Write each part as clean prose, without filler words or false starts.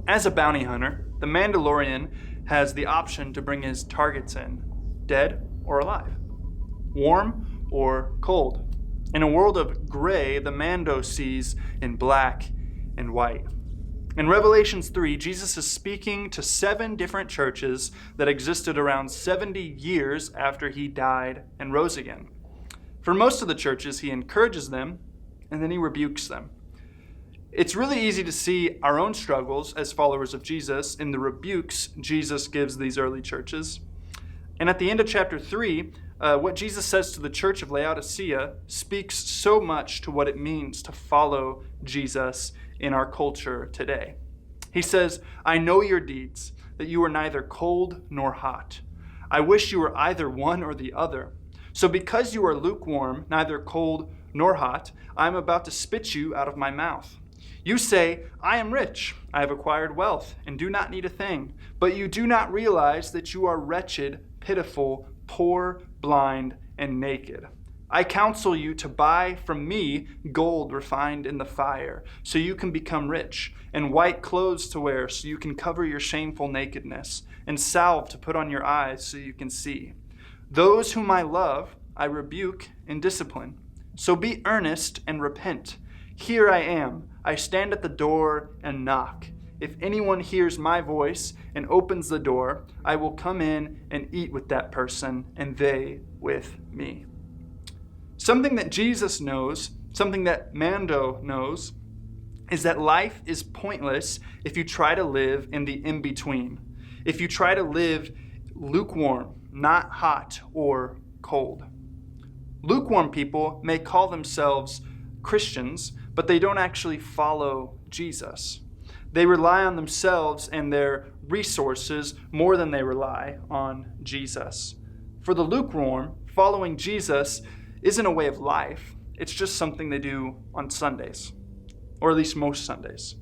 As a bounty hunter, the Mandalorian has the option to bring his targets in, dead or alive, warm or cold. In a world of gray, the Mando sees in black and white. In Revelations 3, Jesus is speaking to 7 different churches that existed around 70 years after he died and rose again. For most of the churches, he encourages them and then he rebukes them. It's really easy to see our own struggles as followers of Jesus in the rebukes Jesus gives these early churches. And at the end of chapter 3, what Jesus says to the church of Laodicea speaks so much to what it means to follow Jesus in our culture today. He says, "I know your deeds, that you are neither cold nor hot. I wish you were either one or the other. So because you are lukewarm, neither cold nor hot, I am about to spit you out of my mouth. You say, 'I am rich, I have acquired wealth, and do not need a thing.' But you do not realize that you are wretched, pitiful, poor, blind, and naked. I counsel you to buy from me gold refined in the fire, so you can become rich, and white clothes to wear, so you can cover your shameful nakedness, and salve to put on your eyes, so you can see. Those whom I love, I rebuke and discipline. So be earnest and repent. Here I am. I stand at the door and knock. If anyone hears my voice and opens the door, I will come in and eat with that person, and they with me." Something that Jesus knows, something that Mando knows, is that life is pointless if you try to live in the in-between. If you try to live lukewarm, not hot or cold. Lukewarm people may call themselves Christians, but they don't actually follow Jesus. They rely on themselves and their resources more than they rely on Jesus. For the lukewarm, following Jesus isn't a way of life. It's just something they do on Sundays, or at least most Sundays.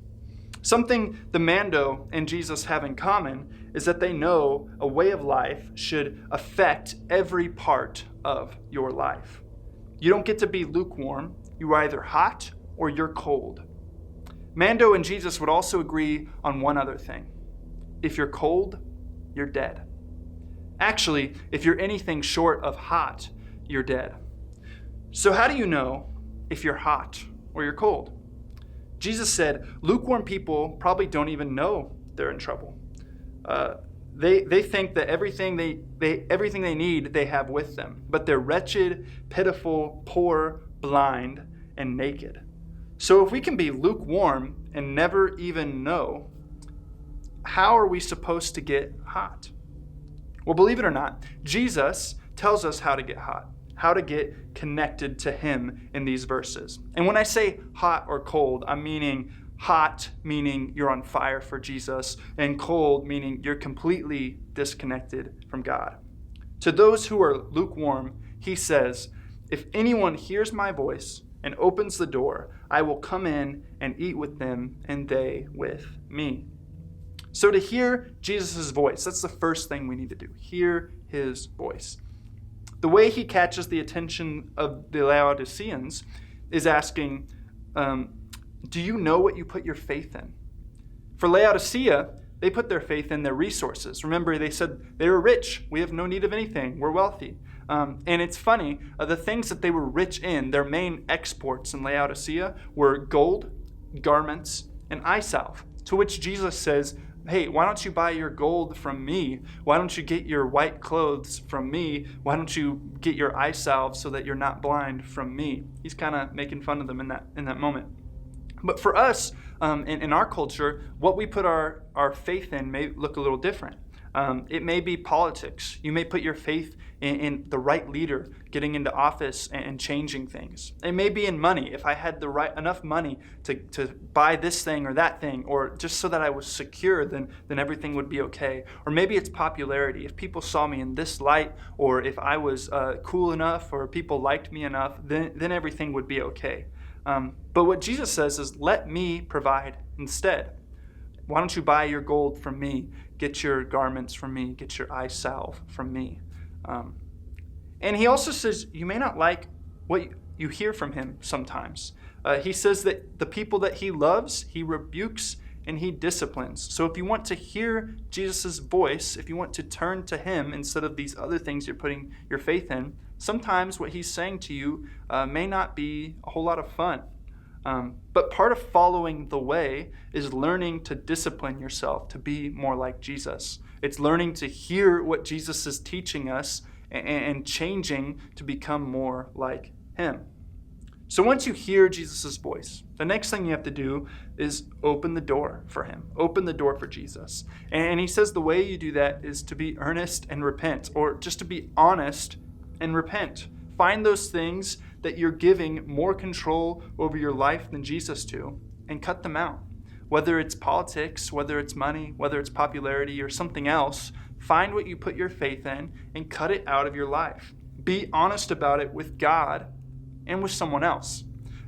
Something the Mando and Jesus have in common is that they know a way of life should affect every part of your life. You don't get to be lukewarm. You are either hot or you're cold. Mando and Jesus would also agree on one other thing. If you're cold, you're dead. Actually, if you're anything short of hot, you're dead. So how do you know if you're hot or you're cold? Jesus said lukewarm people probably don't even know they're in trouble. They think that everything they need they have with them, but they're wretched, pitiful, poor, blind, and naked. So if we can be lukewarm and never even know, how are we supposed to get hot? Well, believe it or not, Jesus tells us how to get hot, how to get connected to him in these verses. And when I say hot or cold, I'm meaning hot, meaning you're on fire for Jesus, and cold, meaning you're completely disconnected from God. To those who are lukewarm, he says, "If anyone hears my voice and opens the door, I will come in and eat with them, and they with me." So to hear Jesus' voice, that's the first thing we need to do. Hear his voice. The way he catches the attention of the Laodiceans is asking, do you know what you put your faith in? For Laodicea, they put their faith in their resources. Remember, they said they were rich. We have no need of anything. We're wealthy. And it's funny, the things that they were rich in, their main exports in Laodicea were gold, garments, and eye salve. To which Jesus says, "Hey, why don't you buy your gold from me? Why don't you get your white clothes from me? Why don't you get your eye salve so that you're not blind from me?" He's kind of making fun of them in that moment. But for us, in our culture, what we put our faith in may look a little different. It may be politics. You may put your faith in the right leader getting into office and changing things. It may be in money. If I had enough money to buy this thing or that thing, or just so that I was secure, then everything would be okay. Or maybe it's popularity. If people saw me in this light, or if I was cool enough, or people liked me enough, then everything would be okay. But what Jesus says is, let me provide instead. Why don't you buy your gold from me? Get your garments from me. Get your eye salve from me. And he also says you may not like what you hear from him sometimes. He says that the people that he loves, he rebukes and he disciplines. So if you want to hear Jesus' voice, if you want to turn to him instead of these other things you're putting your faith in, sometimes what he's saying to you may not be a whole lot of fun. But part of following the way is learning to discipline yourself to be more like Jesus. It's learning to hear what Jesus is teaching us and changing to become more like him. So once you hear Jesus' voice, the next thing you have to do is open the door for him. Open the door for Jesus. And he says the way you do that is to be earnest and repent, or just to be honest and repent. Find those things that you're giving more control over your life than Jesus to, and cut them out. Whether it's politics, whether it's money, whether it's popularity or something else, find what you put your faith in and cut it out of your life. Be honest about it with God and with someone else.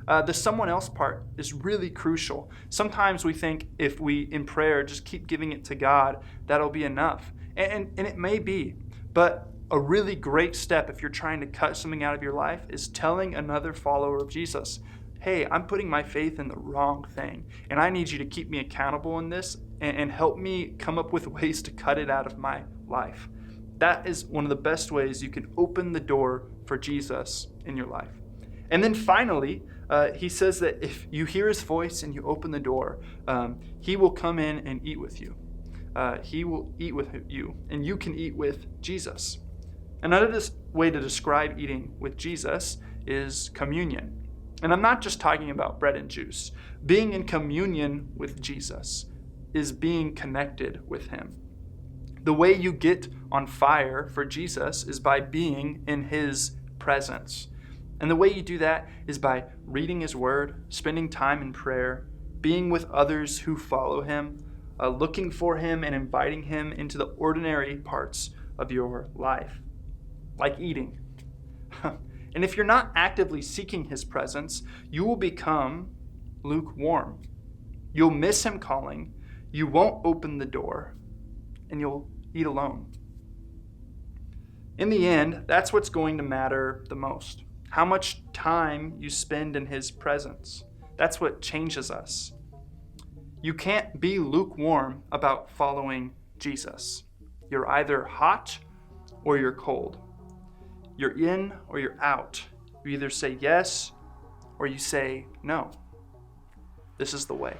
The someone else part is really crucial. Sometimes we think if we, in prayer, just keep giving it to God, that'll be enough. And it may be, but a really great step if you're trying to cut something out of your life is telling another follower of Jesus, hey, I'm putting my faith in the wrong thing, and I need you to keep me accountable in this and help me come up with ways to cut it out of my life. That is one of the best ways you can open the door for Jesus in your life. And then finally, he says that if you hear his voice and you open the door, he will come in and eat with you. He will eat with you, and you can eat with Jesus. Another way to describe eating with Jesus is communion. And I'm not just talking about bread and juice. Being in communion with Jesus is being connected with him. The way you get on fire for Jesus is by being in his presence. And the way you do that is by reading his word, spending time in prayer, being with others who follow him, looking for him and inviting him into the ordinary parts of your life, like eating. And if you're not actively seeking his presence, you will become lukewarm. You'll miss him calling, you won't open the door, and you'll eat alone. In the end, that's what's going to matter the most. How much time you spend in his presence. That's what changes us. You can't be lukewarm about following Jesus. You're either hot or you're cold. You're in or you're out. You either say yes or you say no. This is the way.